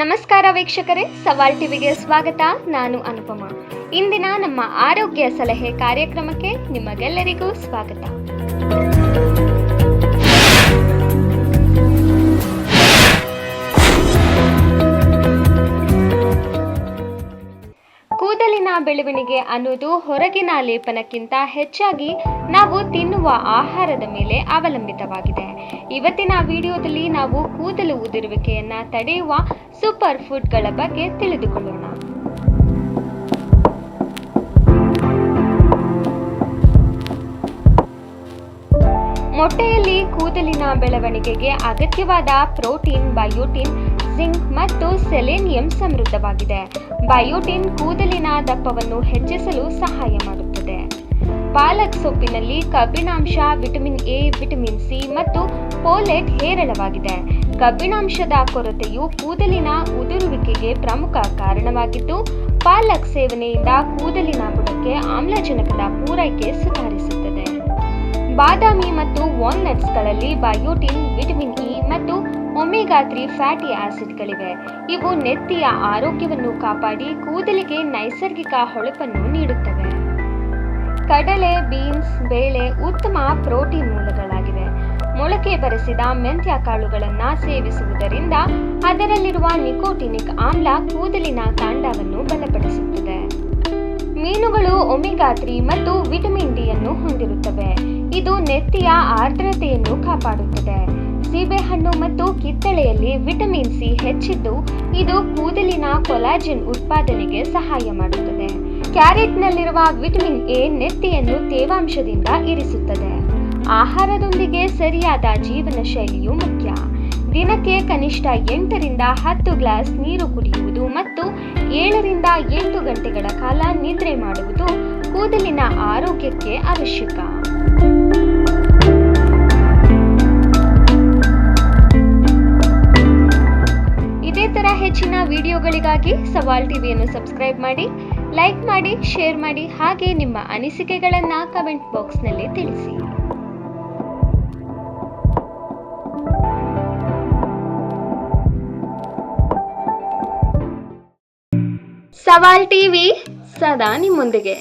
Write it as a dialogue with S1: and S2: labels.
S1: ನಮಸ್ಕಾರ ವೀಕ್ಷಕರೇ, ಸವಾಲ್ ಟಿವಿಗೆ ಸ್ವಾಗತ. ನಾನು ಅನುಪಮ. ಇಂದಿನ ನಮ್ಮ ಆರೋಗ್ಯ ಸಲಹೆ ಕಾರ್ಯಕ್ರಮಕ್ಕೆ ನಿಮಗೆಲ್ಲರಿಗೂ ಸ್ವಾಗತ. ಕೂದಲಿನ ಬೆಳವಣಿಗೆ ಅನ್ನೋದು ಹೊರಗಿನ ಲೇಪನಕ್ಕಿಂತ ಹೆಚ್ಚಾಗಿ ನಾವು ತಿನ್ನುವ ಆಹಾರದ ಮೇಲೆ ಅವಲಂಬಿತವಾಗಿದೆ. ಇವತ್ತಿನ ವಿಡಿಯೋದಲ್ಲಿ ನಾವು ಕೂದಲು ಉದುರುವಿಕೆಯನ್ನ ತಡೆಯುವ ಸೂಪರ್ ಫುಡ್ಗಳ ಬಗ್ಗೆ ತಿಳಿದುಕೊಳ್ಳೋಣ. ಮೊಟ್ಟೆಯಲ್ಲಿ ಕೂದಲಿನ ಬೆಳವಣಿಗೆಗೆ ಅಗತ್ಯವಾದ ಪ್ರೋಟೀನ್, ಬಯೋಟಿನ್, ಜಿಂಕ್ ಮತ್ತು ಸೆಲೆನಿಯಂ ಸಮೃದ್ಧವಾಗಿದೆ. ಬಯೋಟಿನ್ ಕೂದಲಿನ ದಪ್ಪವನ್ನು ಹೆಚ್ಚಿಸಲು ಸಹಾಯ ಮಾಡುತ್ತದೆ. ಪಾಲಕ್ ಸೊಪ್ಪಿನಲ್ಲಿ ಕಬ್ಬಿಣಾಂಶ, ವಿಟಮಿನ್ ಎ, ವಿಟಮಿನ್ ಸಿ ಮತ್ತು ಫೋಲೇಟ್ ಹೇರಳವಾಗಿದೆ. ಕಬ್ಬಿಣಾಂಶದ ಕೊರತೆಯು ಕೂದಲಿನ ಉದುರುವಿಕೆಗೆ ಪ್ರಮುಖ ಕಾರಣವಾಗಿದ್ದು, ಪಾಲಕ್ ಸೇವನೆಯಿಂದ ಕೂದಲಿನ ಬುಡಕ್ಕೆ ಆಮ್ಲಜನಕದ ಪೂರೈಕೆ ಸುಧಾರಿಸುತ್ತದೆ. ಬಾದಾಮಿ ಮತ್ತು ವಾಲ್ನಟ್ಸ್ಗಳಲ್ಲಿ ಬಯೋಟಿನ್, ವಿಟಮಿನ್ ಇ ಮತ್ತು ಒಮೆಗಾ 3 ಫ್ಯಾಟಿ ಆಸಿಡ್ಗಳಿವೆ. ಇವು ನೆತ್ತಿಯ ಆರೋಗ್ಯವನ್ನು ಕಾಪಾಡಿ ಕೂದಲಿಗೆ ನೈಸರ್ಗಿಕ ಹೊಳಪನ್ನು ನೀಡುತ್ತವೆ. ಕಡಲೆ, ಬೀನ್ಸ್, ಬೇಳೆ ಉತ್ತಮ ಪ್ರೋಟೀನ್ ಮೂಲಗಳಾಗಿವೆ. ಮೊಳಕೆ ಬರಿಸಿದ ಮೆಂತ್ಯ ಕಾಳುಗಳನ್ನು ಸೇವಿಸುವುದರಿಂದ ಅದರಲ್ಲಿರುವ ನಿಕೋಟಿನಿಕ್ ಆಮ್ಲ ಕೂದಲಿನ ಕಾಂಡವನ್ನು ಬಲಪಡಿಸುತ್ತದೆ. ಮೀನುಗಳು ಒಮೆಗಾ 3 ಮತ್ತು ವಿಟಮಿನ್ ಡಿ ಅನ್ನು ಹೊಂದಿರುತ್ತವೆ. ಇದು ನೆತ್ತಿಯ ಆರ್ದ್ರತೆಯನ್ನು ಕಾಪಾಡುತ್ತದೆ. ಸೀಬೆಹಣ್ಣು ಮತ್ತು ಕಿತ್ತಳೆಯಲ್ಲಿ ವಿಟಮಿನ್ ಸಿ ಹೆಚ್ಚಿದ್ದು, ಇದು ಕೂದಲಿನ ಕೊಲಾಜನ್ ಉತ್ಪಾದನೆಗೆ ಸಹಾಯ ಮಾಡುತ್ತದೆ. ಕ್ಯಾರೆಟ್ನಲ್ಲಿರುವ ವಿಟಮಿನ್ ಎ ನೆತ್ತಿಯನ್ನು ತೇವಾಂಶದಿಂದ ಇರಿಸುತ್ತದೆ. ಆಹಾರದೊಂದಿಗೆ ಸರಿಯಾದ ಜೀವನ ಶೈಲಿಯು ಮುಖ್ಯ. ದಿನಕ್ಕೆ ಕನಿಷ್ಠ 8 ರಿಂದ 10 ಗ್ಲಾಸ್ ನೀರು ಕುಡಿಯುವುದು ಮತ್ತು 7 ರಿಂದ 8 ಗಂಟೆಗಳ ಕಾಲ ನಿದ್ರೆ ಮಾಡುವುದು ಕೂದಲಿನ ಆರೋಗ್ಯಕ್ಕೆ ಅವಶ್ಯಕ. ಇದೇ ತರ ಹೆಚ್ಚಿನ ವಿಡಿಯೋಗಳಿಗಾಗಿ ಸವಾಲ್ ಟಿವಿಯನ್ನು ಸಬ್ಸ್ಕ್ರೈಬ್ ಮಾಡಿ, ಲೈಕ್ ಮಾಡಿ, ಶೇರ್ ಮಾಡಿ, ಹಾಗೆ ನಿಮ್ಮ ಅನಿಸಿಕೆಗಳನ್ನು ಕಮೆಂಟ್ ಬಾಕ್ಸ್ನಲ್ಲಿ ತಿಳಿಸಿ. ಸವಾಲ್ ಟಿವಿ ಸದಾ ನಿಮ್ಮೊಂದಿಗೆ.